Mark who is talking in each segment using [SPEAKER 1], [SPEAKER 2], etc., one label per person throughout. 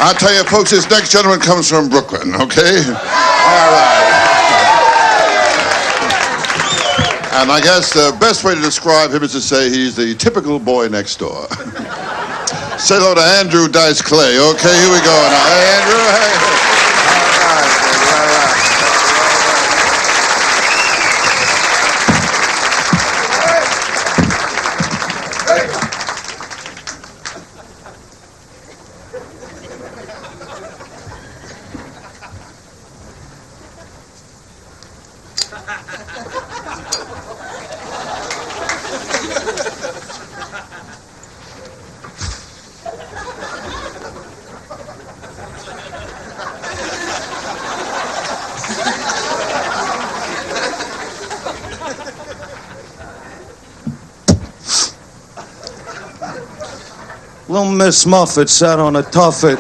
[SPEAKER 1] I'll tell you, folks, this next gentleman comes from Brooklyn, okay? All right. And I guess the best way to describe him is to say he's the typical boy next door. Say hello to Andrew Dice Clay. Okay, here we go now. Hey, Andrew. Hey. All right.
[SPEAKER 2] Little Miss Muffet sat on a tuffet,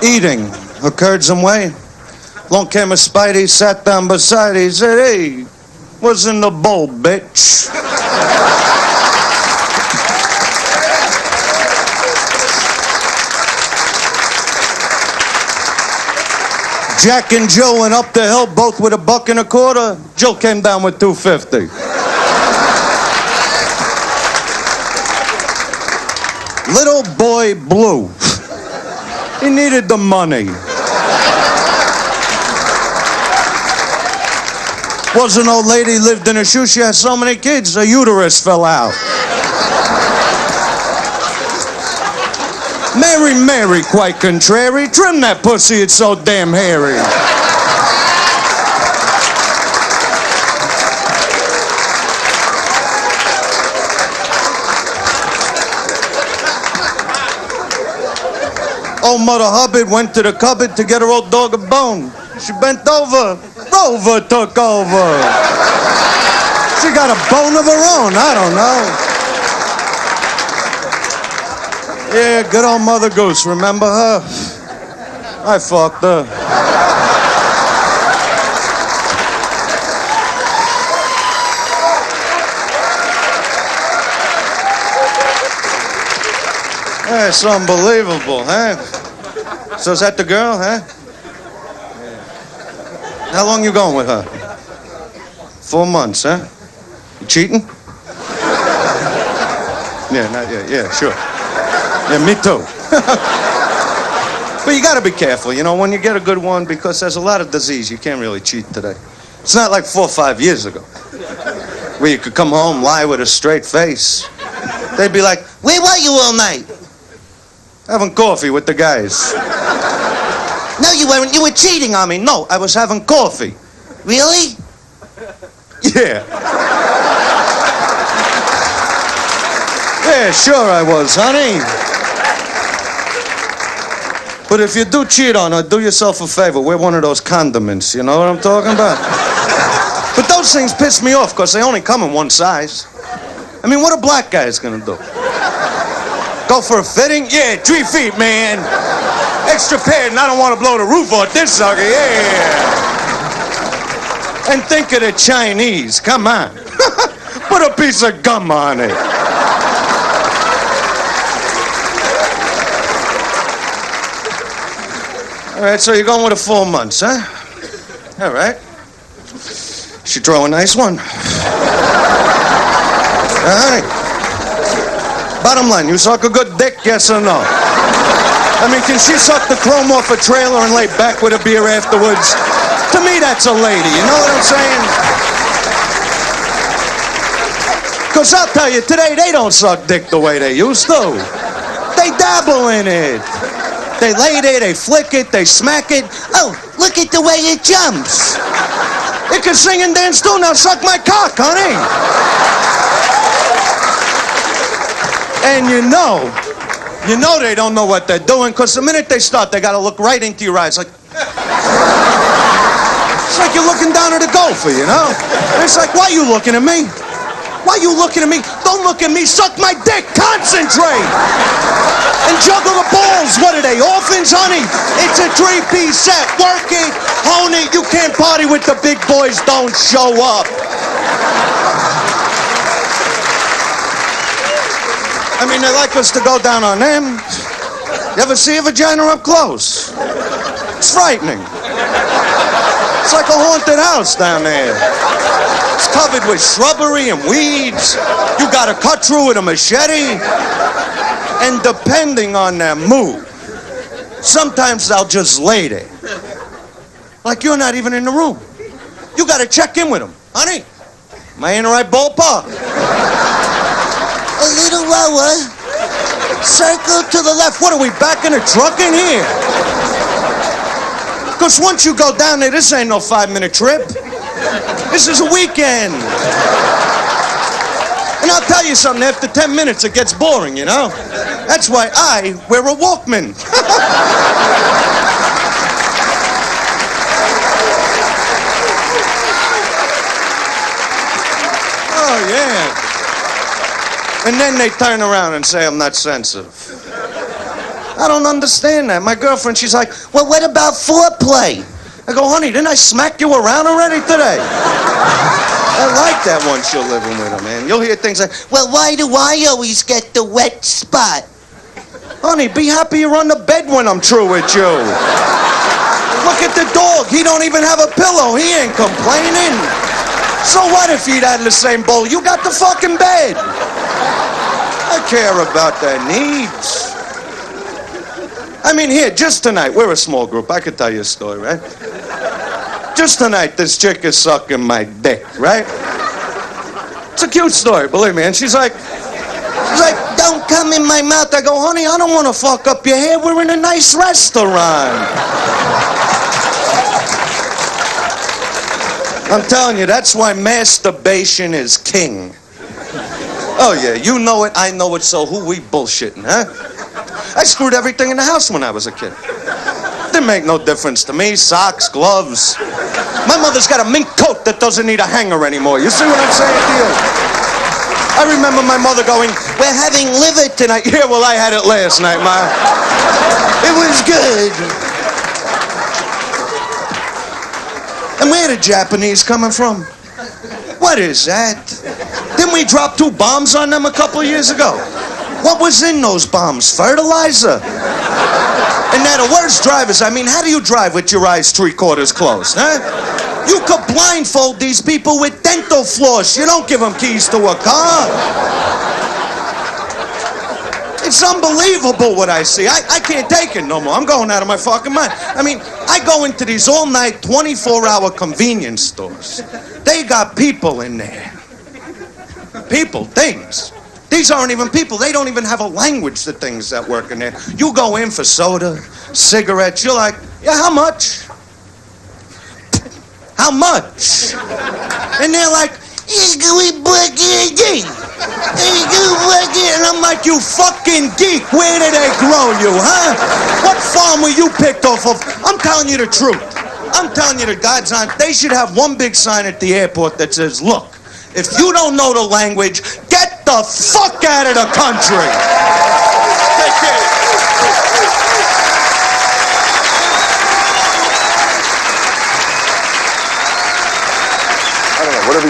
[SPEAKER 2] eating her curds and whey. Long came a Spidey, sat down beside her, he said, "Hey, what's in the bowl, bitch?" Jack and Jill went up the hill, both with $1.25. Jill came down with $2.50. Little boy Blue. He needed the money. Was an old lady, lived in a shoe. She had so many kids, her uterus fell out. Mary, Mary, quite contrary. Trim that pussy, it's so damn hairy. Old Mother Hubbard went to the cupboard to get her old dog a bone. She bent over. Rover took over. She got a bone of her own. I don't know. Yeah, good old Mother Goose. Remember her? I fucked her. That's unbelievable, huh? So is that the girl, huh? How long you going with her? 4 months, huh? You cheating? Yeah, not yet. Yeah, sure. Yeah, me too. But you gotta be careful, you know, when you get a good one, because there's a lot of disease. You can't really cheat today. It's not like 4 or 5 years ago, where you could come home, lie with a straight face. They'd be like, "Where were you all night?" "Having coffee with the guys." "No, you weren't. You were cheating on me." "No, I was having coffee." "Really?" "Yeah." "Yeah, sure I was, honey." But if you do cheat on her, do yourself a favor. Wear one of those condiments, you know what I'm talking about? But those things piss me off because they only come in one size. I mean, what a black guy is going to do? Go for a fitting? Yeah, 3 feet, man. Extra pair, and I don't want to blow the roof off this sucker, yeah. And think of the Chinese, come on. Put a piece of gum on it. All right, so you're going with a 4 months, huh? All right. She throw a nice one. All right. Bottom line, you suck a good dick, yes or no? I mean, can she suck the chrome off a trailer and lay back with a beer afterwards? To me, that's a lady, you know what I'm saying? Because I'll tell you, today they don't suck dick the way they used to. They dabble in it. They lay there, they flick it, they smack it. Oh, look at the way it jumps. It can sing and dance too, now suck my cock, honey. And you know they don't know what they're doing, because the minute they start, they gotta look right into your eyes, like... It's like you're looking down at a golfer, you know? And it's like, why are you looking at me? Why are you looking at me? Don't look at me, suck my dick, concentrate! And juggle the balls, what are they, orphans, honey? It's a 3-piece set, work it, hone it, you can't party with the big boys, don't show up. I mean, they like us to go down on them. You ever see a vagina up close? It's frightening. It's like a haunted house down there. It's covered with shrubbery and weeds. You gotta cut through with a machete. And depending on their mood, sometimes I'll just lay there. Like you're not even in the room. You gotta check in with them. Honey, am I in the right ballpark? A little lower. Circle to the left. What are we, back in the truck in here? Because once you go down there, this ain't no 5-minute trip. This is a weekend. And I'll tell you something, after 10 minutes it gets boring, you know? That's why I wear a Walkman. Oh, yeah. And then they turn around and say I'm not sensitive. I don't understand that. My girlfriend, she's like, well, what about foreplay? I go, honey, didn't I smack you around already today? I like that once you're living with her, man. You'll hear things like, well, why do I always get the wet spot? Honey, be happy you're on the bed when I'm through with you. Look at the dog. He don't even have a pillow. He ain't complaining. So what if he'd had the same bowl? You got the fucking bed. I care about their needs. I mean, here, just tonight, we're a small group. I could tell you a story, right? Just tonight, this chick is sucking my dick, right? It's a cute story, believe me. And she's like, don't come in my mouth. I go, honey, I don't want to fuck up your hair. We're in a nice restaurant. I'm telling you, that's why masturbation is king. Oh, yeah, you know it, I know it, so who we bullshitting, huh? I screwed everything in the house when I was a kid. Didn't make no difference to me. Socks, gloves. My mother's got a mink coat that doesn't need a hanger anymore. You see what I'm saying to you? I remember my mother going, we're having liver tonight. Yeah, well, I had it last night, Ma. It was good. And where the Japanese coming from? What is that? Didn't we drop 2 bombs on them a couple of years ago? What was in those bombs? Fertilizer? And now the worst drivers, I mean, how do you drive with your eyes 3/4 closed, huh? You could blindfold these people with dental floss. You don't give them keys to a car. It's unbelievable what I see. I can't take it no more. I'm going out of my fucking mind. I mean, I go into these all-night, 24-hour convenience stores. They got people in there. People, things. These aren't even people. They don't even have a language, the things that work in there. You go in for soda, cigarettes. You're like, yeah, how much? How much? And they're like, and I'm like, you fucking geek. Where did they grow you, huh? What farm were you picked off of? I'm telling you the truth. I'm telling you the God's on. They should have one big sign at the airport that says, look, if you don't know the language, get the fuck out of the country.